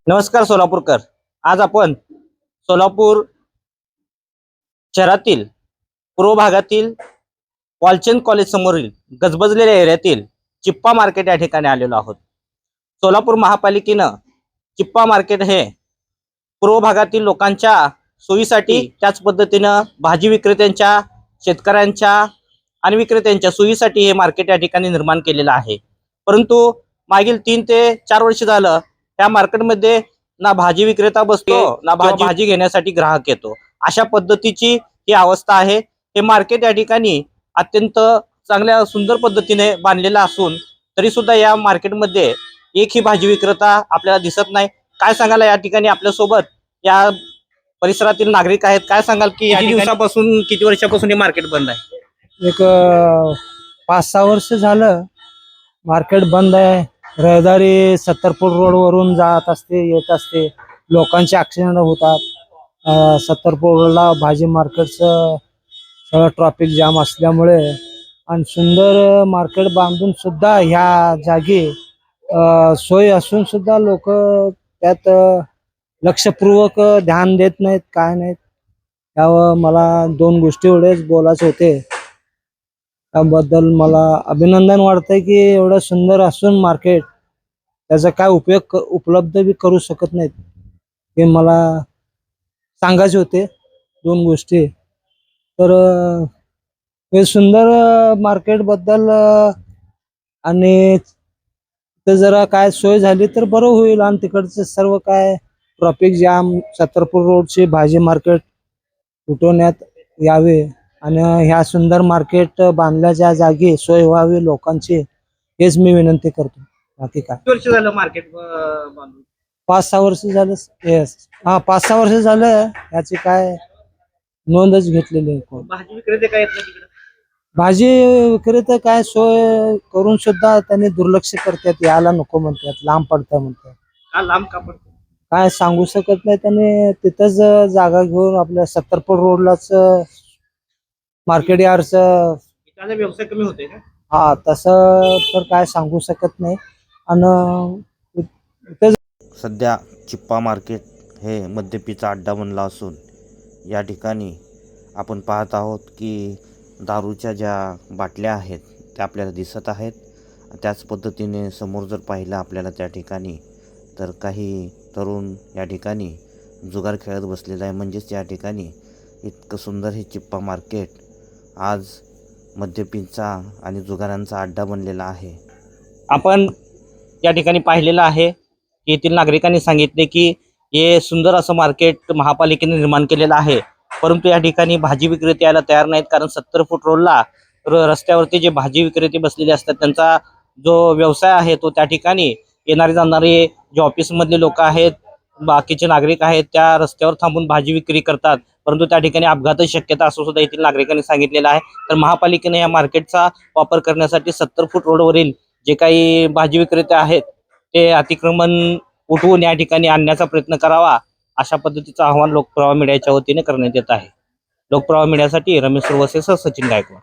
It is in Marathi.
नमस्कार सोलापूरकर. आज आपण सोलापूर शहरातील पूर्व भागातील वालचंद कॉलेज समोरील गजबजलेल्या एरियातील चिप्पा मार्केट या ठिकाणी आलेलो आहोत. सोलापूर महापालिकेनं चिप्पा मार्केट हे पूर्व भागातील लोकांच्या सोयीसाठी, त्याच पद्धतीनं भाजी विक्रेत्यांच्या, शेतकऱ्यांच्या आणि विक्रेत्यांच्या सोयीसाठी हे मार्केट या ठिकाणी निर्माण केलेलं आहे. परंतु मागील 3 ते 4 वर्ष झालं त्या मार्केटमध्ये ना भाजी विक्रेता बसतो ना भाजी घेण्यासाठी ग्राहक येतो. अशा पद्धतीची ही अवस्था आहे. हे मार्केट या ठिकाणी अत्यंत चांगल्या सुंदर पद्धतीने बांधलेलं असून तरी सुद्धा या मार्केटमध्ये एकही भाजी विक्रेता आपल्याला दिसत नाही. काय सांगाल या ठिकाणी आपल्यासोबत या परिसरातील नागरिक आहेत, काय सांगाल की या दिवसापासून किती वर्षापासून हे मार्केट बंद आहे? एक 5-6 वर्ष झालं मार्केट बंद आहे. रहदारी 70 फूट रोडवरून जात असते, येत असते, लोकांचे ऍक्सिडेंट होतात. 70 फूट रोडला भाजी मार्केटचं सगळं ट्रॅफिक जाम असल्यामुळे आणि सुंदर मार्केट बांधून सुद्धा ह्या जागी सोय असून सुद्धा लोक त्यात लक्षपूर्वक ध्यान देत नाहीत, काय नाहीत. त्यावर मला 2 गोष्टी एवढेच बोलायचे होते. त्याबद्दल मला अभिनंदन वाटतंय की एवढं सुंदर असून मार्केट त्याचा काय उपयोग उपलब्ध बी करू शकत नाहीत. हे मला सांगायचे होते 2 गोष्टी. तर हे सुंदर मार्केट बद्दल आणि ते जरा काय सोय झाली तर बरं होईल आणि तिकडचं सर्व काय ट्रॅफिक जाम 70 फूट रोडची भाजी मार्केट उठवण्यात यावे आणि ह्या सुंदर मार्केट बांधल्याच्या जागी सोय व्हावी लोकांची, हेच मी विनंती करतो. बाकी काय. किती वर्ष झालं मार्केट बांधून? 5-6 वर्ष झालं. येस, 5-6 वर्ष झालं. याची काय नोंदच घेतलेली आहे कोण. भाजी विक्रेते काय येत नाही तिकडे? भाजी विक्रेते काय सोय करून सुद्धा त्यांनी दुर्लक्ष करतात, यायला नको म्हणतात, लांब पडतं म्हणतात. का लांब का पडतो? काय सांगू शकत नाही. त्यांनी तिथंच जागा घेऊन आपल्या 70 फूट रोडलाच मार्केट यार्डचं. त्याचा व्यवसाय कमी होते का? हा, तसं तर काय सांगू शकत नाही. आणि सध्या चिप्पा मार्केट हे मद्यपीचा अड्डा बनला असून या ठिकाणी आपण पाहत आहोत की दारूच्या ज्या बाटल्या आहेत त्या आपल्याला दिसत आहेत. त्याच पद्धतीने समोर जर पाहिलं आपल्याला त्या ठिकाणी तर काही तरुण या ठिकाणी जुगार खेळत बसलेला आहे. म्हणजेच या ठिकाणी इतकं सुंदर हे चिप्पा मार्केट आज मद्यपीचा आणि जुगारांचा अड्डा बनलेला आहे. आपण या ठिकाणी पाहिलेलं आहे की येथील नागरिकांनी सांगितले की हे सुंदर असं मार्केट महापालिकेने निर्माण केलेलं आहे. परंतु या ठिकाणी भाजी विक्रेते यायला तयार नाहीत, कारण 70 फूट रोडला रस्त्यावरती जे भाजी विक्रेते बसलेले असतात त्यांचा जो व्यवसाय आहे तो त्या ठिकाणी येणारे जाणारे जे ऑफिसमधले लोक आहेत, बाकीचे नागरिक आहेत, त्या रस्त्यावर थांबून भाजी विक्री करतात. परंतु त्या ठिकाणी अपघाताची शक्यता असं सुद्धा येथील नागरिकांनी सांगितलेलं आहे. तर महापालिकेने या मार्केटचा वापर करण्यासाठी 70 फूट रोडवरील जे काही भाजी विक्रेते आहेत ते अतिक्रमण उठवून या ठिकाणी आणण्याचा प्रयत्न करावा, अशा पद्धतीचं आवाहन लोकप्रवाह मीडियाच्या वतीने करण्यात येत आहे. लोकप्रवाह मीडियासाठी रमेश सुरवसेसह सचिन गायकवाड.